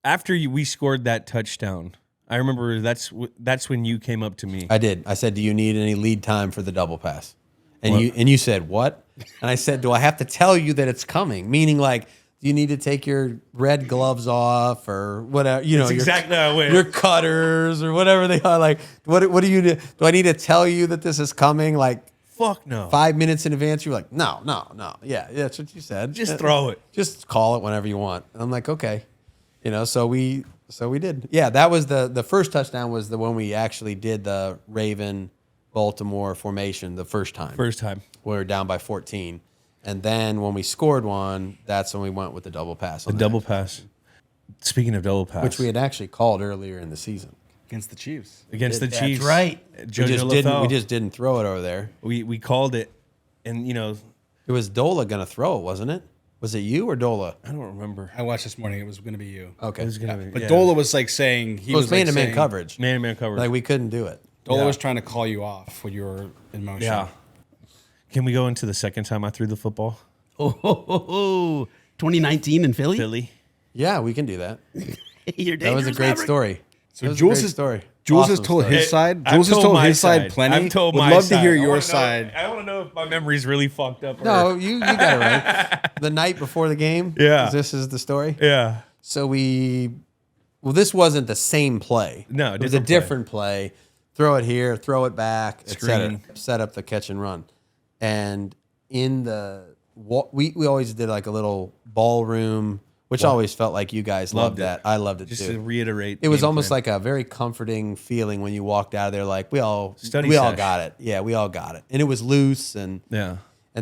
after we scored that touchdown, I remember that's when you came up to me. I did. I said, "Do you need any lead time for the double pass?" And you said, "What?" And I said, "Do I have to tell you that it's coming?" Meaning, like, do you need to take your red gloves off or whatever? You know, your cutters or whatever they are. Like, what do you do? Do I need to tell you that this is coming? Like, fuck no. 5 minutes in advance, you're like, no. Yeah, that's what you said. Just throw it. Just call it whenever you want. And I'm like, okay. You know, so we did. Yeah, that was the first touchdown was the one we actually did the Raven Baltimore formation the first time. We were down by 14. And then when we scored one, that's when we went with the double pass. The double pass. Speaking of double pass. Which we had actually called earlier in the season. Against the Chiefs. Chiefs. That's right. We just didn't throw it over there. We called it, and, you know. It was Dola going to throw it, wasn't it? Was it you or Dola? I don't remember. I watched this morning. It was going to be you. Okay. It was gonna be, But Dola was like saying... It was man-to-man coverage. Man-to-man coverage. Like, we couldn't do it. Dola was trying to call you off when you were in motion. Yeah. Can we go into the second time I threw the football? 2019 in Philly? Philly. Yeah, we can do that. That was a great story. So Jules has story. Jules has told his side. Jules has told his side plenty. I've told Would my love side. to hear your side. I want to know if my memory's really fucked up. No, you got it right. The night before the game. Yeah. This is the story. Yeah. So this wasn't the same play. No, it was a different play. Throw it here, throw it back, Screen. set up the catch and run. And in we always did like a little ballroom, which I always felt like you guys loved that. I loved it Just too. to reiterate, It was almost like a very comforting feeling when you walked out of there, like we all got it. Yeah, we all got it, and it was loose and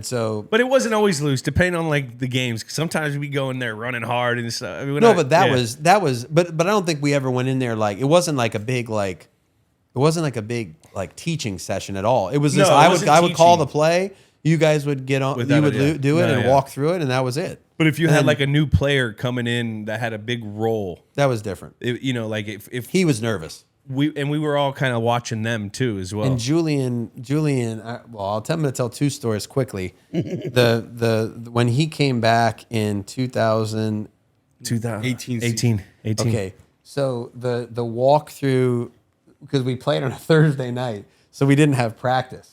so. But it wasn't always loose, depending on like the games. 'Cause sometimes we go in there running hard and stuff. I mean, but that was. But I don't think we ever went in there like it wasn't like a big teaching session at all. It was just I would call the play. You guys would get on. You would do it and walk through it, and that was it. But if you had like a new player coming in that had a big role, that was different. Like if he was nervous, we were all kind of watching them too as well. And Julian, I'm going to tell two stories quickly. When he came back in 2018. Okay, so the walkthrough, because we played on a Thursday night, so we didn't have practice.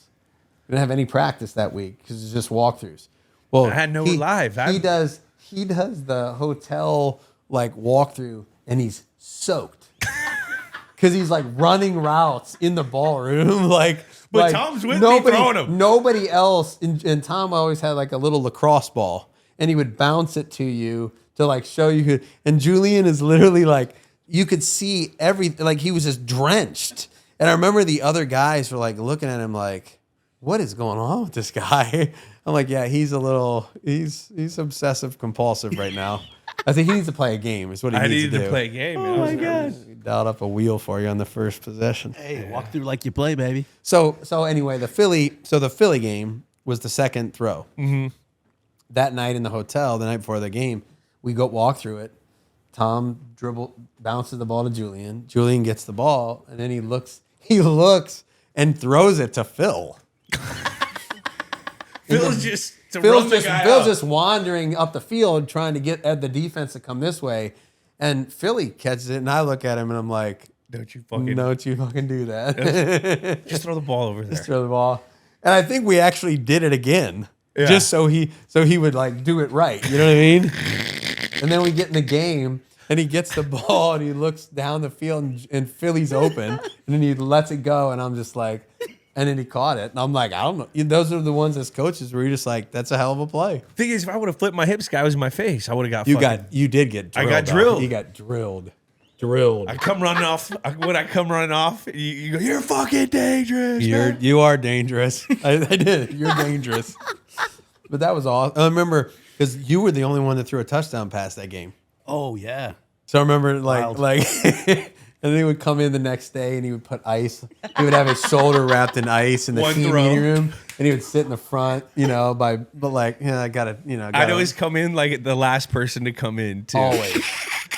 We didn't have any practice that week because it's just walkthroughs. Well, I had no live. He does the hotel like walkthrough, and he's soaked because he's like running routes in the ballroom. But Tom's with me throwing them. Nobody else, and Tom always had like a little lacrosse ball, and he would bounce it to you to like show you. And Julian is literally like, you could see everything. Like he was just drenched. And I remember the other guys were like looking at him like, what is going on with this guy? I'm like, yeah, he's obsessive compulsive right now. I think he needs to play a game is what he needs to do. I needed to play a game. Oh my God. Dialed up a wheel for you on the first possession. Hey, walk through like you play, baby. So anyway, the Philly game was the second throw. Mm-hmm. That night in the hotel, the night before the game, we go walk through it. Tom bounces the ball to Julian. Julian gets the ball, and then he looks and throws it to Phil. Phil's just wandering up the field trying to get at the defense to come this way, and Philly catches it, and I look at him and I'm like, Don't you fucking do that. Just throw the ball over there. Just throw the ball. And I think we actually did it again, just so he would like do it right. You know what I mean? And then we get in the game, and he gets the ball, and he looks down the field, and Philly's open, and then he lets it go, and I'm just like, and then he caught it, and I'm like, I don't know. Those are the ones as coaches where you're just like, that's a hell of a play. Thing is, if I would have flipped my hips, guy was in my face. I would have got. You did get drilled. I got drilled. You got drilled. I come running off. When I come running off, you go, you're fucking dangerous. You are dangerous. I did. You're dangerous. But that was awesome. I remember because you were the only one that threw a touchdown pass that game. Oh yeah. So I remember like and then he would come in the next day and he would put ice. He would have his shoulder wrapped in ice in the team meeting room, and he would sit in the front, I gotta. I'd always come in like the last person to come in too. Always.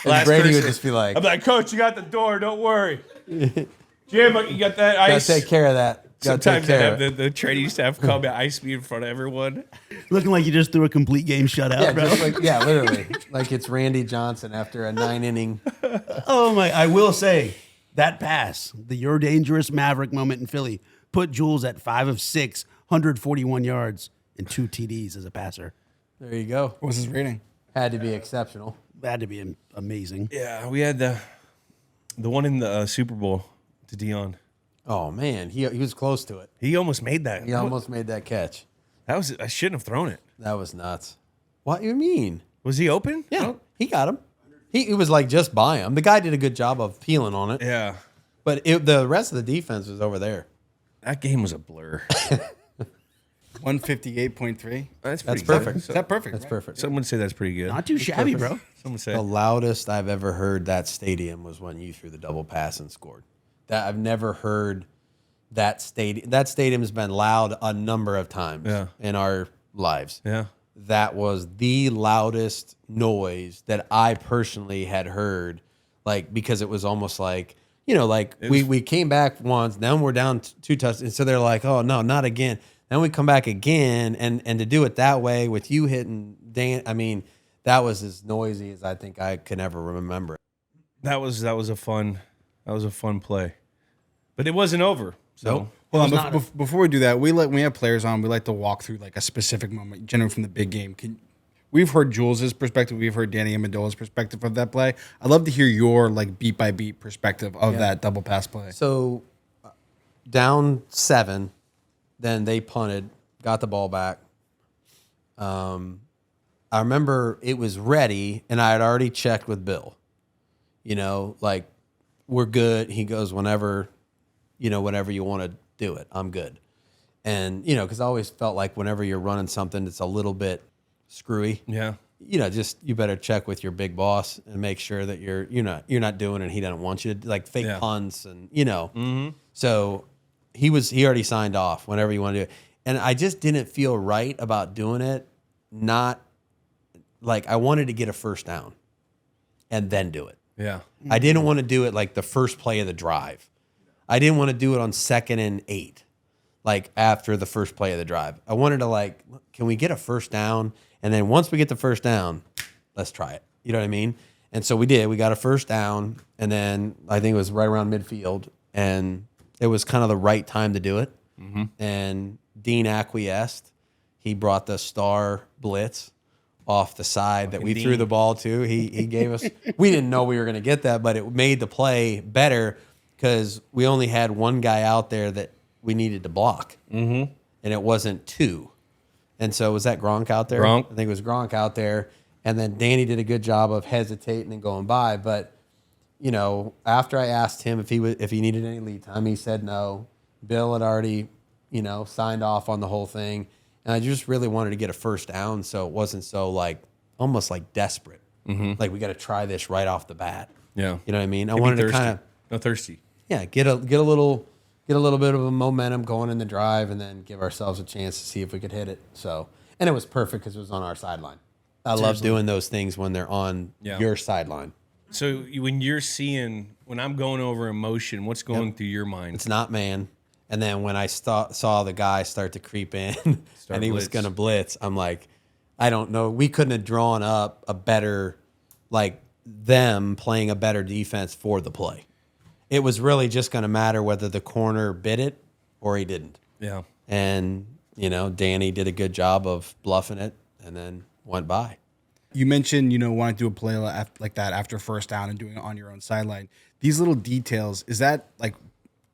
And Brady would just be like, I'm like, Coach, you got the door. Don't worry. Jim, you got that ice. Gotta take care of that. Sometimes I have the training staff come and ice me in front of everyone. Looking like you just threw a complete game shutout, bro. Literally. Like it's Randy Johnson after a 9-inning Oh my! I will say that pass, the "You're Dangerous Maverick" moment in Philly, put Jules at 5 of 6, 141 yards and 2 TDs as a passer. There you go. What was his rating? Had to be exceptional. That had to be amazing. Yeah, we had the one in the Super Bowl to Dion. Oh man, he was close to it. He almost made that. He almost made that catch. That was I shouldn't have thrown it. That was nuts. What you mean? Was he open? Yeah, he got him. He was like just by him. The guy did a good job of peeling on it. Yeah. But the rest of the defense was over there. That game was a blur. 158.3. That's perfect. Is that perfect? That's right? perfect. Someone say that's pretty good. Not too shabby, bro. Someone say The loudest I've ever heard that stadium was when you threw the double pass and scored. That I've never heard that stadium. That stadium's been loud a number of times in our lives. Yeah. That was the loudest noise that I personally had heard, like because it was almost like, like we came back once, then we're down 2 touchdowns, and so they're like, oh no, not again. Then we come back again, and to do it that way with you hitting Dan, I mean, that was as noisy as I think I can ever remember. That was a fun play, but it wasn't over. So Nope. Hold on, before we do that, we have players on. We like to walk through like a specific moment, generally from the big game. We've heard Jules's perspective. We've heard Danny Amendola's perspective of that play. I'd love to hear your like beat by beat perspective of that double pass play. So down 7, then they punted, got the ball back. I remember it was ready, and I had already checked with Bill. Like we're good. He goes whenever you want to do it, I'm good. And because I always felt like whenever you're running something that's a little bit screwy, just you better check with your big boss and make sure that you're not doing it and he doesn't want you to like fake punts and So he already signed off whenever you want to do it. And I just didn't feel right about doing it. Not like I wanted to get a first down and then do it. yeah. I didn't want to do it like the first play of the drive. I didn't want to do it on 2nd and 8, like after the first play of the drive. I wanted to can we get a first down? And then once we get the first down, let's try it. You know what I mean? And so we did. We got a first down, and then I think it was right around midfield, and it was kind of the right time to do it. Mm-hmm. And Dean acquiesced. He brought the star blitz off the side that we threw the ball to. He gave us. We didn't know we were going to get that, but it made the play better because we only had one guy out there that we needed to block, and it wasn't 2. And so was that Gronk out there? Gronk. I think it was Gronk out there. And then Danny did a good job of hesitating and going by. But, after I asked him if he needed any lead time, he said no. Bill had already, signed off on the whole thing. And I just really wanted to get a first down so it wasn't so almost like desperate. Mm-hmm. Like we got to try this right off the bat. Yeah. You know what I mean? I wanted to kind of no thirsty. Yeah, get a little bit of a momentum going in the drive, and then give ourselves a chance to see if we could hit it. So, and it was perfect because it was on our sideline. I love doing those things when they're on your sideline. So when I'm going over emotion, what's going through your mind? It's not man. And then when I saw the guy start to creep in and he was going to blitz, I'm like, I don't know. We couldn't have drawn up a better, them playing a better defense for the play. It was really just going to matter whether the corner bit it or he didn't. Yeah. And, Danny did a good job of bluffing it and then went by. You mentioned, wanting to do a play like that after first down and doing it on your own sideline. These little details, is that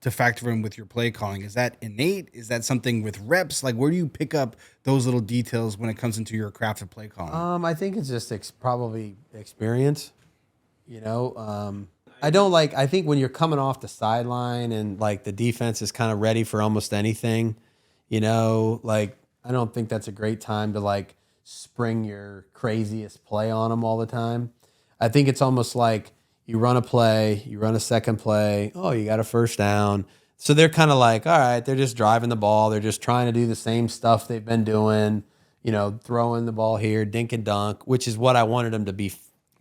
to factor in with your play calling? Is that innate? Is that something with reps? Where do you pick up those little details when it comes into your craft of play calling? I think it's just probably experience, I think when you're coming off the sideline and the defense is kind of ready for almost anything, I don't think that's a great time to spring your craziest play on them all the time. I think it's almost like you run a play, you run a second play, oh, you got a first down. So they're kind of all right, they're just driving the ball. They're just trying to do the same stuff they've been doing, throwing the ball here, dink and dunk, which is what I wanted them to be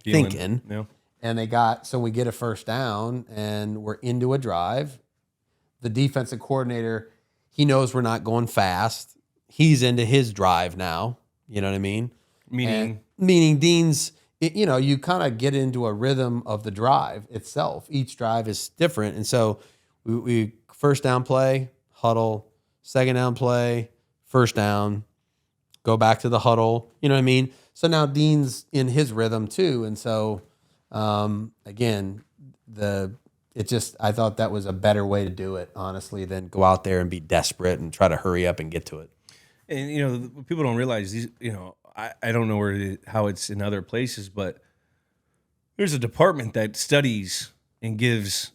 thinking. Yeah. And we get a first down and we're into a drive. The defensive coordinator, he knows we're not going fast. He's into his drive now. You know what I mean? Meaning Dean's you kind of get into a rhythm of the drive itself. Each drive is different. And so we first down play, huddle, second down play, first down, go back to the huddle. You know what I mean? So now Dean's in his rhythm too. And so, again, I thought that was a better way to do it, honestly, than go out there and be desperate and try to hurry up and get to it. And, people don't realize these, I don't know how it's in other places, but there's a department that studies and gives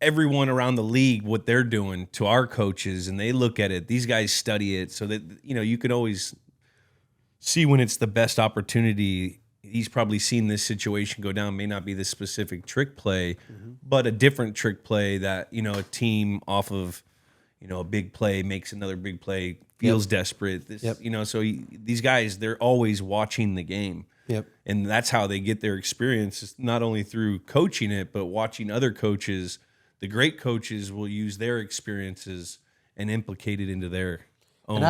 everyone around the league what they're doing to our coaches, and they look at it. These guys study it so that, you can always see when it's the best opportunity. He's probably seen this situation go down. May not be the specific trick play, but a different trick play that, a team off of, a big play makes another big play, feels desperate. So these guys, they're always watching the game. Yep. And that's how they get their experience. It's not only through coaching it, but watching other coaches. The great coaches will use their experiences and implicate it into their own.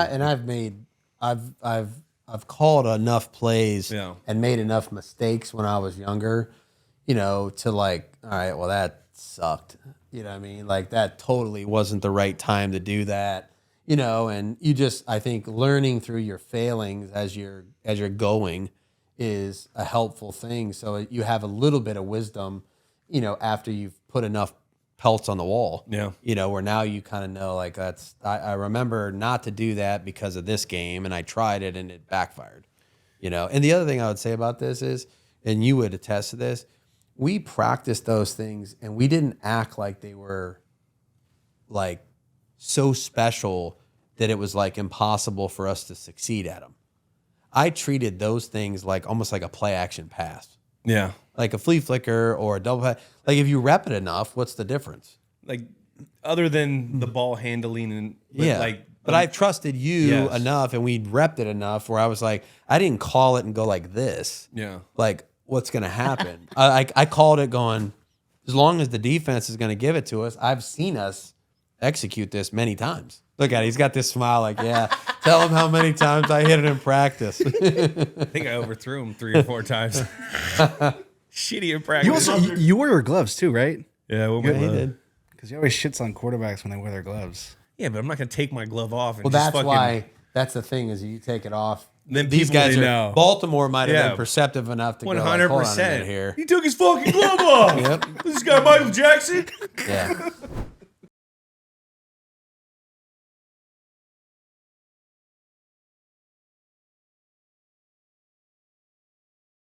I've called enough plays Yeah. and made enough mistakes when I was younger, to like, all right, well, that sucked. You know what I mean? Like, that totally wasn't the right time to do that, and I think learning through your failings as you're going is a helpful thing. So you have a little bit of wisdom, after you've put enough pelts on the wall. Yeah. Where now you kind of know, like, I remember not to do that because of this game, and I tried it and it backfired. And the other thing I would say about this is, and you would attest to this, we practiced those things and we didn't act like they were like so special that it was like impossible for us to succeed at them. I treated those things like almost like a play action pass. Yeah. Like a flea flicker or a double pass. Like, if you rep it enough, what's the difference? Like, other than the ball handling and but I trusted you enough, and we'd repped it enough where I was like, I didn't call it and go like this. Yeah. Like, what's going to happen? I called it going, as long as the defense is going to give it to us. I've seen us execute this many times. Look at it. He's got this smile like, yeah, tell him how many times I hit it in practice. I think I overthrew him 3 or 4 times. Shitty in practice. You wear your gloves too, right? Yeah, Yeah, he did. Because he always shits on quarterbacks when they wear their gloves. Yeah, but I'm not going to take my glove off. And Well, just that's fucking, why. That's the thing, is you take it off. Then These people guys they are. know. Baltimore might have Yeah. been perceptive enough to go, like, hold on a minute here. He took his fucking glove off. Yep. This guy Michael Jackson. Yeah.